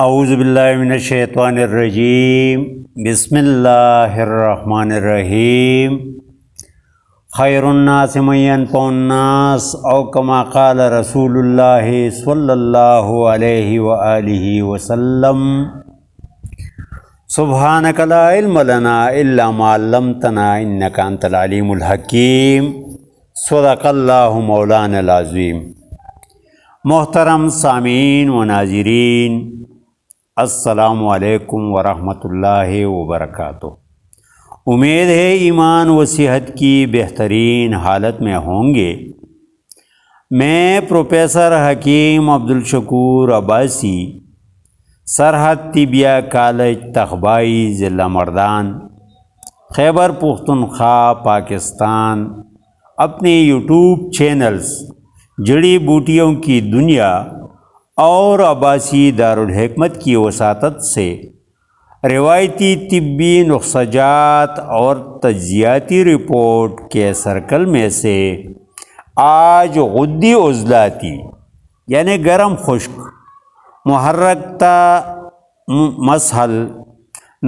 اعوذ باللہ من الشیطان الرجیم بسم اللہ الرحمن الرحیم خیر الناس من ينفع الناس او کما قال رسول اللہ صلی اللہ علیہ وآلہ وسلم سبحانک لا علم لنا الا ما علمتنا انک انت العلیم الحکیم صدق اللہ مولانا العظیم۔ محترم سامعین و ناظرین، السلام علیکم ورحمۃ اللہ وبرکاتہ۔ امید ہے ایمان و صحت کی بہترین حالت میں ہوں گے۔ میں پروفیسر حکیم عبدالشکور عباسی، سرحد طبیہ کالج تخبائی، ضلع مردان، خیبر پختونخوا، پاکستان، اپنے یوٹیوب چینلز جڑی بوٹیوں کی دنیا اور عباسی دارالحکمت کی وساطت سے روایتی طبی نسخہ جات اور تجزیاتی رپورٹ کے سرکل میں سے آج غدی عضلاتی یعنی گرم خشک محرکتا مسحل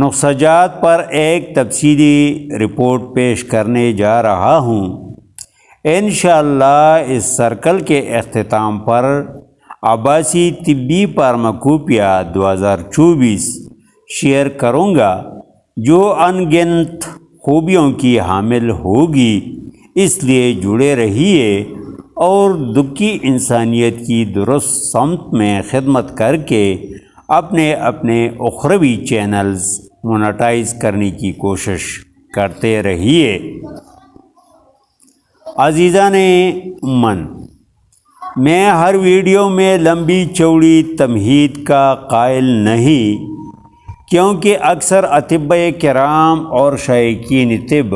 نسخہ جات پر ایک تفصیلی رپورٹ پیش کرنے جا رہا ہوں۔ انشاءاللہ اس سرکل کے اختتام پر عباسی طبی فارماکوپیا 2024 شیئر کروں گا، جو ان گنت خوبیوں کی حامل ہوگی۔ اس لیے جڑے رہیے اور دکھی انسانیت کی درست سمت میں خدمت کر کے اپنے اخروی چینلز مونیٹائز کرنے کی کوشش کرتے رہیے۔ عزیزان من، میں ہر ویڈیو میں لمبی چوڑی تمہید کا قائل نہیں، کیونکہ اکثر اطباء کرام اور شائقین طب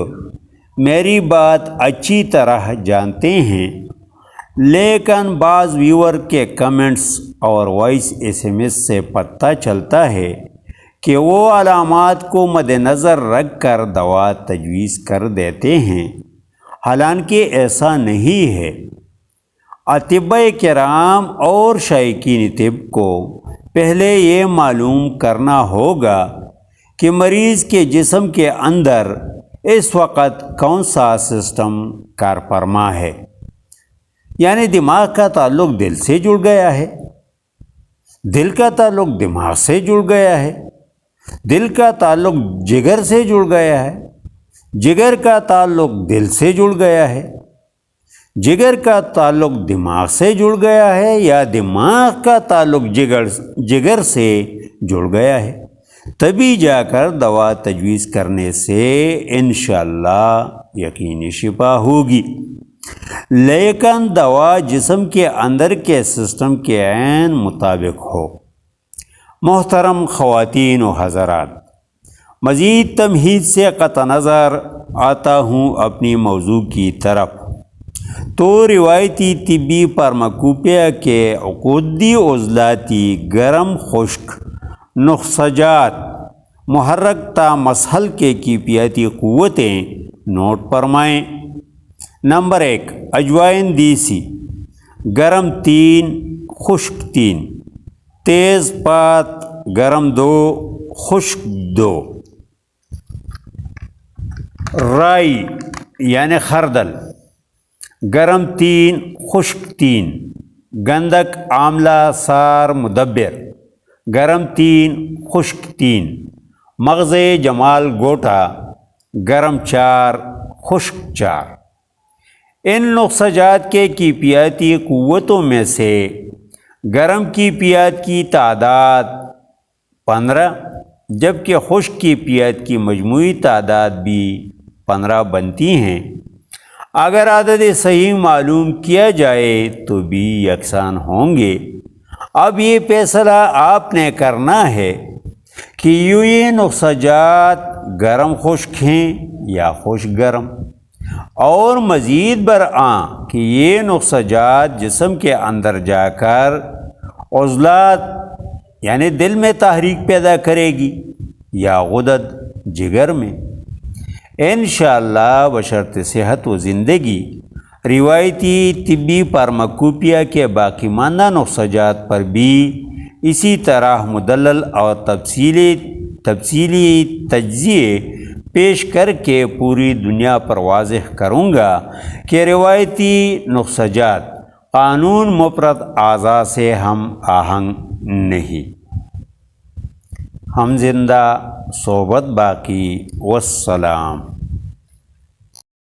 میری بات اچھی طرح جانتے ہیں، لیکن بعض ویور کے کمنٹس اور وائس SMS سے پتہ چلتا ہے کہ وہ علامات کو مد نظر رکھ کر دوا تجویز کر دیتے ہیں، حالانکہ ایسا نہیں ہے۔ اطباء کرام اور شائقین طب کو پہلے یہ معلوم کرنا ہوگا کہ مریض کے جسم کے اندر اس وقت کون سا سسٹم کار فرما ہے۔ یعنی دماغ کا تعلق دل سے جڑ گیا ہے، دل کا تعلق دماغ سے جڑ گیا ہے، دل کا تعلق جگر سے جڑ گیا ہے، جگر کا تعلق دل سے جڑ گیا ہے، جگر کا تعلق دماغ سے جڑ گیا ہے، یا دماغ کا تعلق جگر سے جڑ گیا ہے، تبھی جا کر دوا تجویز کرنے سے انشاءاللہ یقینی شفا ہوگی۔ لیکن دوا جسم کے اندر کے سسٹم کے عین مطابق ہو۔ محترم خواتین و حضرات، مزید تمہید سے قطع نظر آتا ہوں اپنی موضوع کی طرف، تو روایتی طبی فارماکوپیا کے عقدی عضلاتی گرم خشک نسخہ جات محرکتا مسحل کے کیفیتی قوتیں نوٹ فرمائیں۔ نمبر 1، اجوائن دیسی، گرم 3، خشک 3، تیز پات گرم 2، خشک 2، رائی یعنی خردل گرم 3، خشک 3، گندک آملہ سار مدبر گرم 3، خشک 3، مغز جمال گوٹا گرم 4، خشک 4۔ ان نسخہ جات کے کیفیتی قوتوں میں سے گرم کیفیت کی تعداد 15، جبکہ خشک کیفیت کی مجموعی تعداد بھی 15 بنتی ہیں۔ اگر عدد صحیح معلوم کیا جائے تو بھی یکساں ہوں گے۔ اب یہ فیصلہ آپ نے کرنا ہے کہ یہ نسخہ جات گرم خشک ہیں یا خشک گرم، اور مزید برآں کہ یہ نسخہ جات جسم کے اندر جا کر عضلات یعنی دل میں تحریک پیدا کرے گی یا غدد جگر میں۔ انشاءاللہ بشرط صحت و زندگی روایتی طبی فارماکوپیا کے باقی ماندہ نسخہ جات پر بھی اسی طرح مدلل اور تفصیلی تجزیے پیش کر کے پوری دنیا پر واضح کروں گا کہ روایتی نقصہ جات قانون مفرد اعضاء سے ہم آہنگ نہیں۔ ہم زندہ، صحبت باقی، والسلام۔